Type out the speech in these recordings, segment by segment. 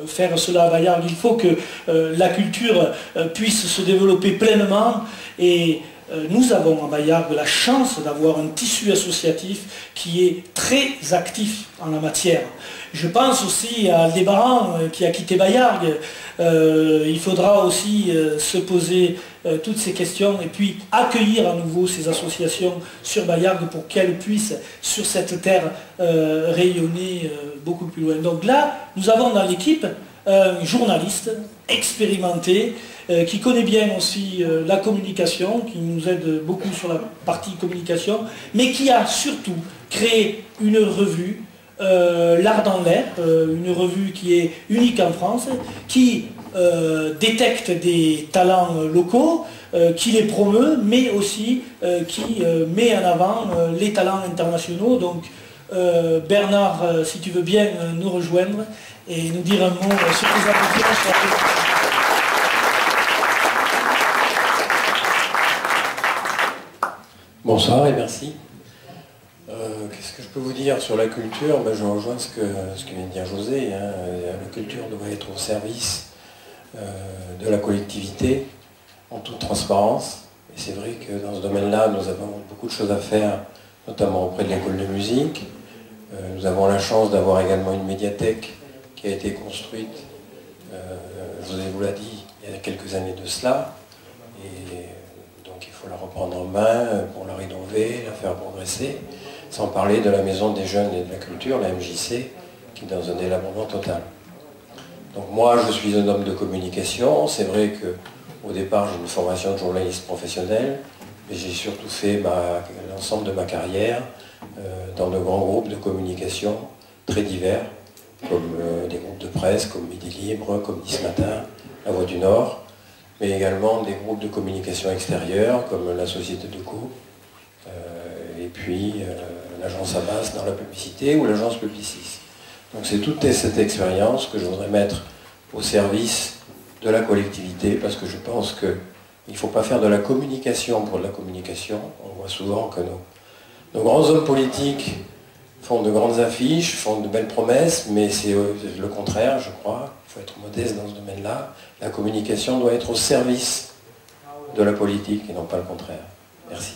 faire cela à Bayargues. Il faut que la culture puisse se développer pleinement et nous avons à Bayargues la chance d'avoir un tissu associatif qui est très actif en la matière. Je pense aussi à Aldébaran qui a quitté Bayargues. Il faudra aussi se poser toutes ces questions et puis accueillir à nouveau ces associations sur Bayargues pour qu'elles puissent sur cette terre rayonner beaucoup plus loin. Donc là, nous avons dans l'équipe un journaliste expérimenté qui connaît bien aussi la communication, qui nous aide beaucoup sur la partie communication, mais qui a surtout créé une revue, L'Art dans l'air, une revue qui est unique en France, qui détecte des talents locaux, qui les promeut, mais aussi qui met en avant les talents internationaux. Donc Bernard, si tu veux bien nous rejoindre et nous dire un mot sur tes appréciations. Bonsoir et merci. Qu'est-ce que je peux vous dire sur la culture? Je rejoins ce que vient de dire José. La culture doit être au service de la collectivité, en toute transparence. Et c'est vrai que dans ce domaine-là, nous avons beaucoup de choses à faire, notamment auprès de l'école de musique. Nous avons la chance d'avoir également une médiathèque qui a été construite, José vous l'a dit, il y a quelques années de cela. Et donc il faut la reprendre en main pour la rénover, la faire progresser. Sans parler de la Maison des Jeunes et de la Culture, la MJC, qui est dans un délabrement total. Donc moi, je suis un homme de communication. C'est vrai qu'au départ, j'ai une formation de journaliste professionnel, mais j'ai surtout fait l'ensemble de ma carrière dans de grands groupes de communication très divers, comme des groupes de presse, comme Midi Libre, comme 10 Matin, La Voix du Nord, mais également des groupes de communication extérieure, comme la Société de Co, et puis l'agence Amas dans la publicité ou l'agence Publicis. Donc c'est toute cette expérience que je voudrais mettre au service de la collectivité, parce que je pense qu'il ne faut pas faire de la communication pour de la communication. On voit souvent que nos grands hommes politiques font de grandes affiches, font de belles promesses, mais c'est le contraire, je crois. Il faut être modeste dans ce domaine-là. La communication doit être au service de la politique et non pas le contraire. Merci.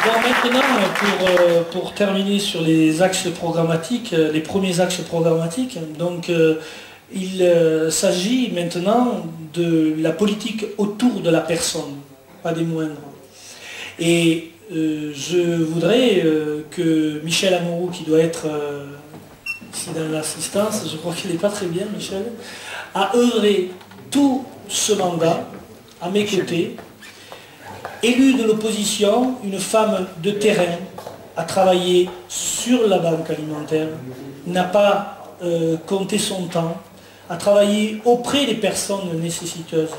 Bon, maintenant, pour terminer sur les axes programmatiques, les premiers axes programmatiques, donc il s'agit maintenant de la politique autour de la personne, pas des moindres. Et je voudrais que Michel Amouroux, qui doit être ici dans l'assistance, je crois qu'il n'est pas très bien, Michel, a œuvré tout ce mandat à mes côtés. Élue de l'opposition, une femme de terrain, a travaillé sur la banque alimentaire, n'a pas compté son temps, a travaillé auprès des personnes nécessiteuses.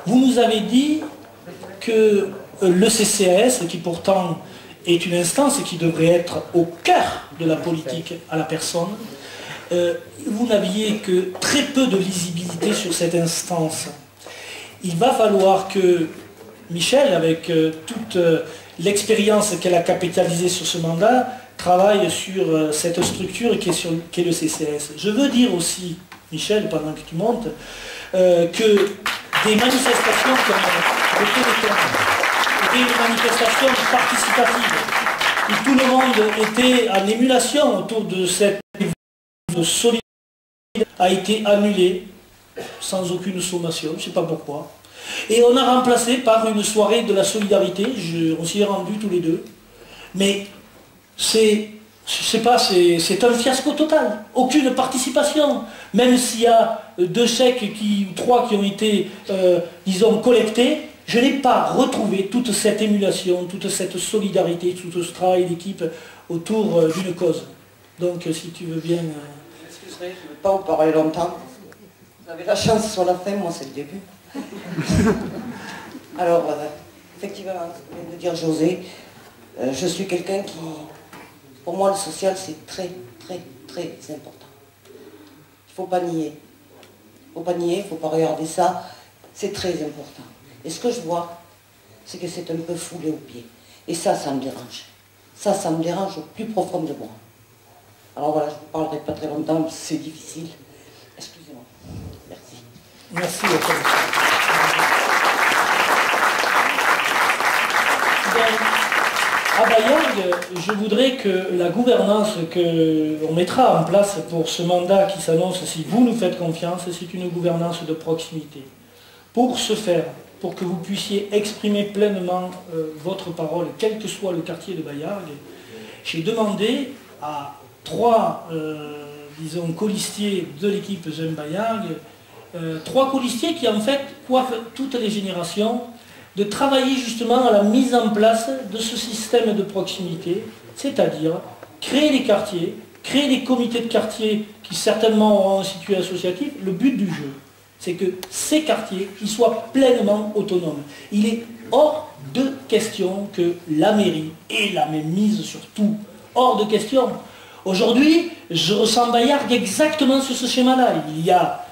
Vous nous avez dit que le CCAS, qui pourtant est une instance qui devrait être au cœur de la politique à la personne, vous n'aviez que très peu de lisibilité sur cette instance. Il va falloir que Michel, avec toute l'expérience qu'elle a capitalisée sur ce mandat, travaille sur cette structure qui est le CCAS. Je veux dire aussi, Michel, pendant que tu montes, que des manifestations comme le Téléthon, des manifestations participatives, où tout le monde était en émulation autour de cette solidarité, a été annulée sans aucune sommation, je ne sais pas pourquoi. Et on a remplacé par une soirée de la solidarité, on s'y est rendus tous les deux. Mais c'est un fiasco total, aucune participation. Même s'il y a 2 chèques ou 3 qui ont été, disons, collectés, je n'ai pas retrouvé toute cette émulation, toute cette solidarité, tout ce travail d'équipe autour d'une cause. Donc si tu veux bien... Excusez, je ne veux pas vous parler longtemps. Vous avez la chance sur la fin, moi c'est le début. Alors, effectivement, ce que vient de dire José, je suis quelqu'un qui, pour moi, le social, c'est très, très, très important. Il ne faut pas nier. Il ne faut pas nier, il ne faut pas regarder ça. C'est très important. Et ce que je vois, c'est que c'est un peu foulé aux pieds. Et ça me dérange. Ça me dérange au plus profond de moi. Alors voilà, je ne vous parlerai pas très longtemps, c'est difficile. Excusez-moi. Merci. Merci. À Bayargues, je voudrais que la gouvernance qu'on mettra en place pour ce mandat qui s'annonce, si vous nous faites confiance, c'est une gouvernance de proximité. Pour ce faire, pour que vous puissiez exprimer pleinement votre parole, quel que soit le quartier de Bayargues, j'ai demandé à 3, disons, colistiers de l'équipe J'aime Bayargues, 3 colistiers qui en fait coiffent toutes les générations, de travailler justement à la mise en place de ce système de proximité, c'est-à-dire créer des quartiers, créer des comités de quartier qui certainement auront un statut associatif. Le but du jeu, c'est que ces quartiers ils soient pleinement autonomes. Il est hors de question que la mairie ait la même mise sur tout. Hors de question. Aujourd'hui, je ressens Bayargues exactement sur ce schéma-là. Il y a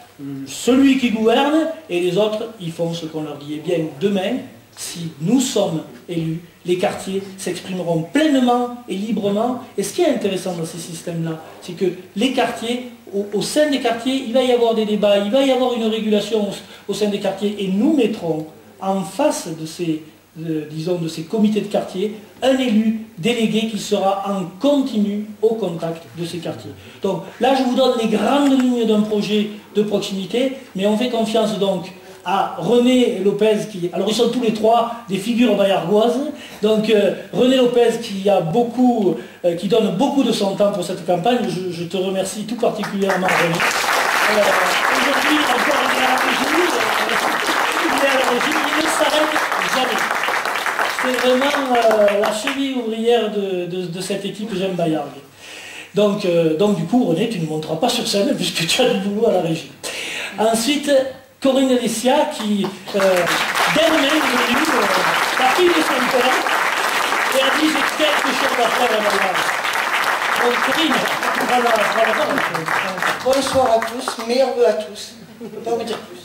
celui qui gouverne et les autres, ils font ce qu'on leur dit. Et bien, demain, si nous sommes élus, les quartiers s'exprimeront pleinement et librement. Et ce qui est intéressant dans ces systèmes-là, c'est que les quartiers, au sein des quartiers, il va y avoir des débats, il va y avoir une régulation au sein des quartiers, et nous mettrons en face de ces, disons, de ces comités de quartier, un élu délégué qui sera en continu au contact de ces quartiers. Donc là, je vous donne les grandes lignes d'un projet de proximité, mais on fait confiance donc à René Lopez, alors ils sont tous les 3 des figures bayargoises, donc René Lopez qui donne beaucoup de son temps pour cette campagne, je te remercie tout particulièrement René. Aujourd'hui, encore il est à la régie, il ne s'arrête jamais. C'est vraiment la cheville ouvrière de cette équipe J'aime Bayargues. Donc du coup, René, tu ne monteras pas sur scène puisque tu as du boulot à la régie. Ensuite, Corinne Alessia qui, d'elle-même, est venue, la fille de son père, et a dit j'ai quelque chose à faire à Bayargues. Donc Corinne, voilà. Bonsoir à tous, meilleurs vœux à tous. Je ne peux pas vous dire plus.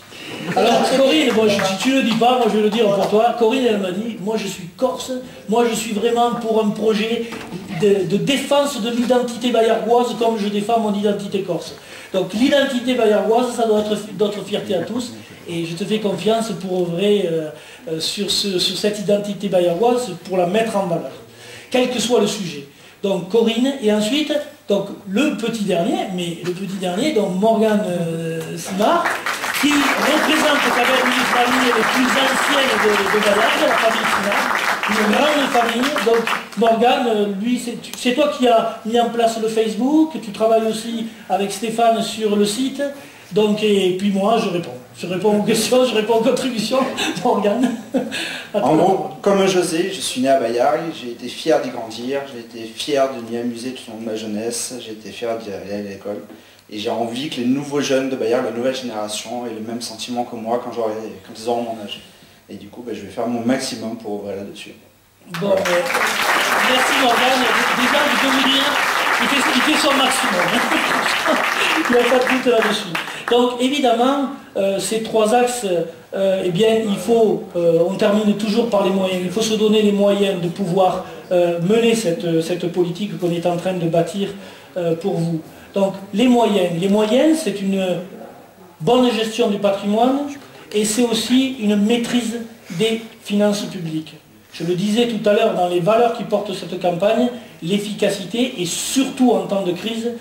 Alors Corinne, bon, si tu ne le dis pas, moi je vais le dire pour toi. Corinne, elle m'a dit, moi je suis corse, moi je suis vraiment pour un projet de défense de l'identité bayargoise comme je défends mon identité corse. Donc l'identité bayargoise, ça doit être notre fierté à tous. Et je te fais confiance pour œuvrer sur cette identité bayargoise, pour la mettre en valeur, quel que soit le sujet. Donc Corinne, et ensuite, donc, le petit dernier, donc Morgane Simard, qui représente quand même une famille les plus anciennes de Bayargues, la famille Simard, une grande famille. Donc Morgane, lui, c'est toi qui as mis en place le Facebook, tu travailles aussi avec Stéphane sur le site, donc, et puis moi je réponds. Je réponds aux questions, je réponds aux contributions. Morgane. En gros, comme José, je suis né à Bayargues, j'ai été fier d'y grandir, j'ai été fier de m'y amuser tout au long de ma jeunesse, j'ai été fier d'y aller à l'école. Et j'ai envie que les nouveaux jeunes de Bayargues, la nouvelle génération, aient le même sentiment que moi quand ils auront mon âge. Et du coup, je vais faire mon maximum pour ouvrir là-dessus. Bon, voilà. Merci Morgane. Déjà, je peux vous dire, il fait son maximum. Il n'y a pas de doute là-dessus. Donc évidemment, ces 3 axes, eh bien, on termine toujours par les moyens. Il faut se donner les moyens de pouvoir mener cette politique qu'on est en train de bâtir pour vous. Donc les moyens, c'est une bonne gestion du patrimoine et c'est aussi une maîtrise des finances publiques. Je le disais tout à l'heure, dans les valeurs qui portent cette campagne, l'efficacité et surtout en temps de crise,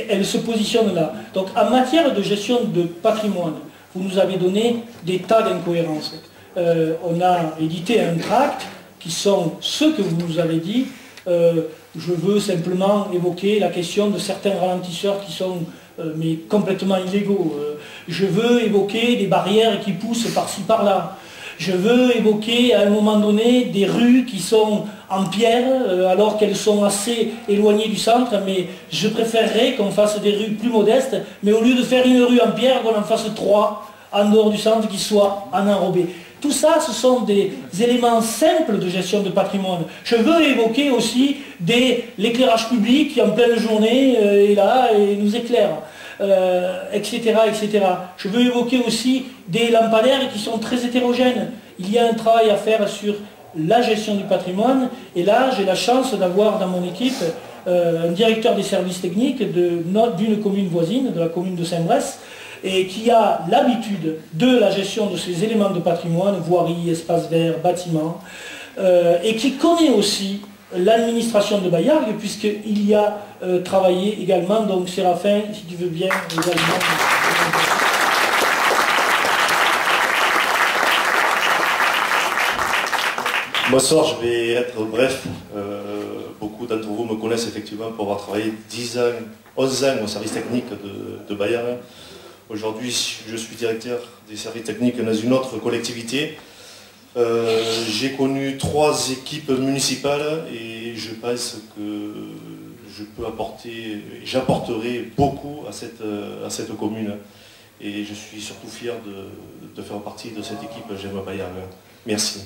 elle se positionne là. Donc en matière de gestion de patrimoine, vous nous avez donné des tas d'incohérences. On a édité un tract qui sont ceux que vous nous avez dit. Je veux simplement évoquer la question de certains ralentisseurs qui sont mais complètement illégaux. Je veux évoquer des barrières qui poussent par-ci par-là. Je veux évoquer à un moment donné des rues qui sont en pierre alors qu'elles sont assez éloignées du centre, mais je préférerais qu'on fasse des rues plus modestes, mais au lieu de faire une rue en pierre, qu'on en fasse 3 en dehors du centre qui soient en enrobé. Tout ça, ce sont des éléments simples de gestion de patrimoine. Je veux évoquer aussi l'éclairage public qui en pleine journée est là et nous éclaire. Etc., etc. Je veux évoquer aussi des lampadaires qui sont très hétérogènes. Il y a un travail à faire sur la gestion du patrimoine. Et là, j'ai la chance d'avoir dans mon équipe un directeur des services techniques d'une commune voisine, de la commune de Saint-Bresse, et qui a l'habitude de la gestion de ces éléments de patrimoine, voirie, espaces verts, bâtiments, et qui connaît aussi l'administration de Bayargues, puisqu'il y a travaillé également, donc Séraphin, si tu veux bien, également. Bonsoir, je vais être bref. Beaucoup d'entre vous me connaissent effectivement pour avoir travaillé 11 ans au service technique de Bayargues. Aujourd'hui, je suis directeur des services techniques dans une autre collectivité. J'ai connu 3 équipes municipales et je pense que je peux apporter, j'apporterai beaucoup à cette commune. Et je suis surtout fier de faire partie de cette équipe J'aime Bayargues. Merci.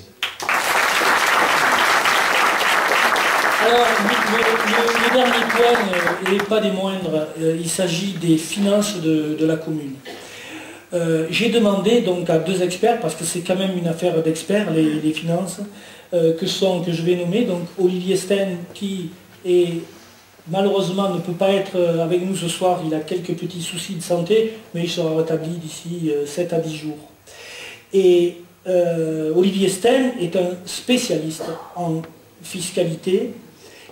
Alors, le dernier point, et pas des moindres, il s'agit des finances de la commune. J'ai demandé donc à 2 experts, parce que c'est quand même une affaire d'experts, les finances, que je vais nommer, donc Olivier Sten, qui malheureusement ne peut pas être avec nous ce soir, il a quelques petits soucis de santé, mais il sera rétabli d'ici 7 à 10 jours. Et Olivier Sten est un spécialiste en fiscalité.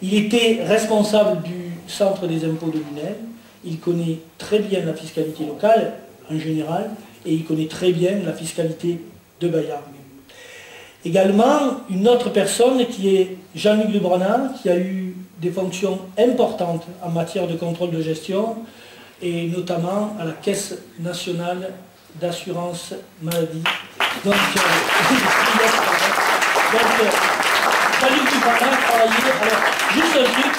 Il était responsable du centre des impôts de Lunel. Il connaît très bien la fiscalité locale en général et il connaît très bien la fiscalité de Bayargues. Également, une autre personne qui est Jean-Luc Lebranat, qui a eu des fonctions importantes en matière de contrôle de gestion et notamment à la Caisse nationale d'assurance maladie. Donc, Jean-Luc Lebranat a travaillé. Alors, juste un truc,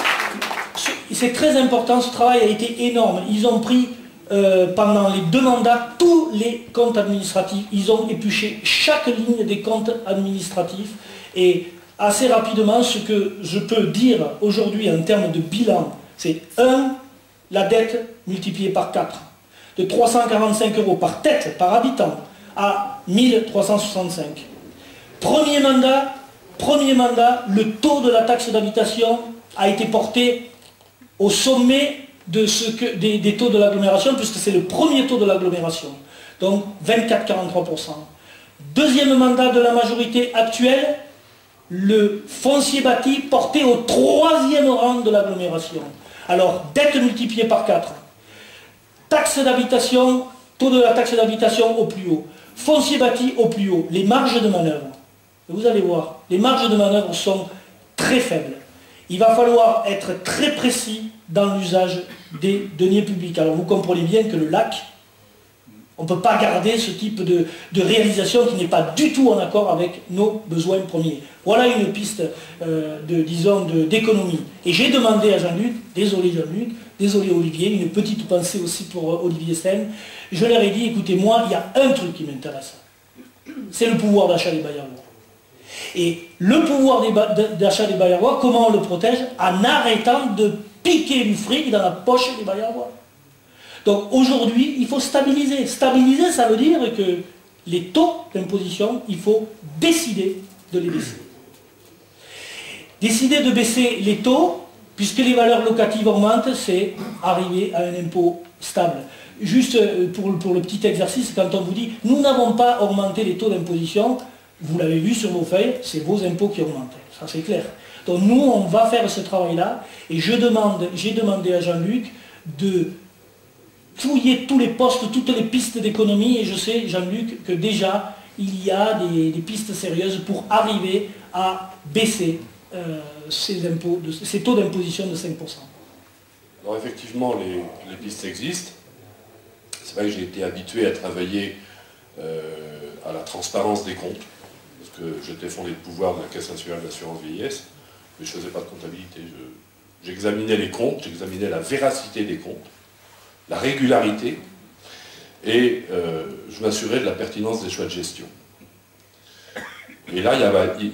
c'est très important, ce travail a été énorme. Ils ont pris pendant les 2 mandats tous les comptes administratifs. Ils ont épluché chaque ligne des comptes administratifs. Et assez rapidement, ce que je peux dire aujourd'hui en termes de bilan, c'est 1, la dette multipliée par 4. De 345 € par tête, par habitant, à 1365. Premier mandat, le taux de la taxe d'habitation a été porté au sommet des taux de l'agglomération, puisque c'est le premier taux de l'agglomération. Donc 24,43%. Deuxième mandat de la majorité actuelle, le foncier bâti porté au 3e rang de l'agglomération. Alors, dette multipliée par 4. Taxe d'habitation, taux de la taxe d'habitation au plus haut. Foncier bâti au plus haut. Les marges de manœuvre. Vous allez voir, les marges de manœuvre sont très faibles. Il va falloir être très précis dans l'usage des deniers publics. Alors vous comprenez bien que le LAC, on ne peut pas garder ce type de réalisation qui n'est pas du tout en accord avec nos besoins premiers. Voilà une piste, d'économie. Et j'ai demandé à Jean-Luc, désolé Jean-Luc, désolé Olivier, une petite pensée aussi pour Olivier Sen, je leur ai dit, écoutez, moi, il y a un truc qui m'intéresse, c'est le pouvoir d'achat des Bayargues. Et le pouvoir d'achat des Bayargues, comment on le protège? En arrêtant de piquer du fric dans la poche des Bayargues. Donc aujourd'hui, il faut stabiliser. Stabiliser, ça veut dire que les taux d'imposition, il faut décider de les baisser. Décider de baisser les taux, puisque les valeurs locatives augmentent, c'est arriver à un impôt stable. Juste pour le petit exercice, quand on vous dit « nous n'avons pas augmenté les taux d'imposition », vous l'avez vu sur vos feuilles, c'est vos impôts qui augmentent. Ça c'est clair. Donc nous, on va faire ce travail-là, et j'ai demandé à Jean-Luc de fouiller tous les postes, toutes les pistes d'économie, et je sais, Jean-Luc, que déjà, il y a des pistes sérieuses pour arriver à baisser ces taux d'imposition de 5%. Alors effectivement, les pistes existent. C'est vrai que j'ai été habitué à travailler à la transparence des comptes, parce que je défendais le pouvoir de la Caisse nationale d'assurance vieillesse, mais je ne faisais pas de comptabilité. J'examinais les comptes, j'examinais la véracité des comptes, la régularité, et je m'assurais de la pertinence des choix de gestion. Et là, il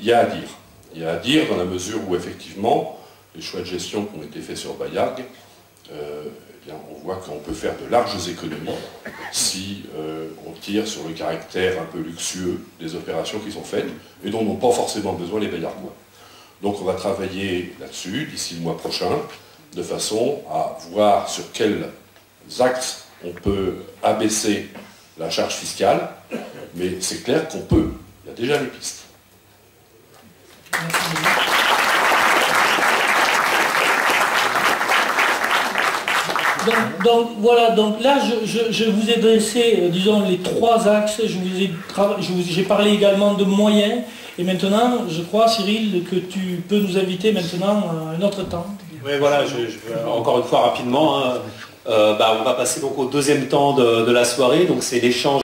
y a à dire. Il y a à dire dans la mesure où, effectivement, les choix de gestion qui ont été faits sur Bayargues eh bien, on voit qu'on peut faire de larges économies si on tire sur le caractère un peu luxueux des opérations qui sont faites et dont n'ont pas forcément besoin les Bayardois. Donc on va travailler là-dessus d'ici le mois prochain, de façon à voir sur quels axes on peut abaisser la charge fiscale, mais c'est clair qu'on peut, il y a déjà les pistes. Donc voilà, donc là je vous ai dressé, disons, les 3 axes, j'ai parlé également de moyens, et maintenant je crois, Cyril, que tu peux nous inviter maintenant à un autre temps. Oui, voilà, encore une fois rapidement, on va passer donc au deuxième temps de la soirée, donc c'est l'échange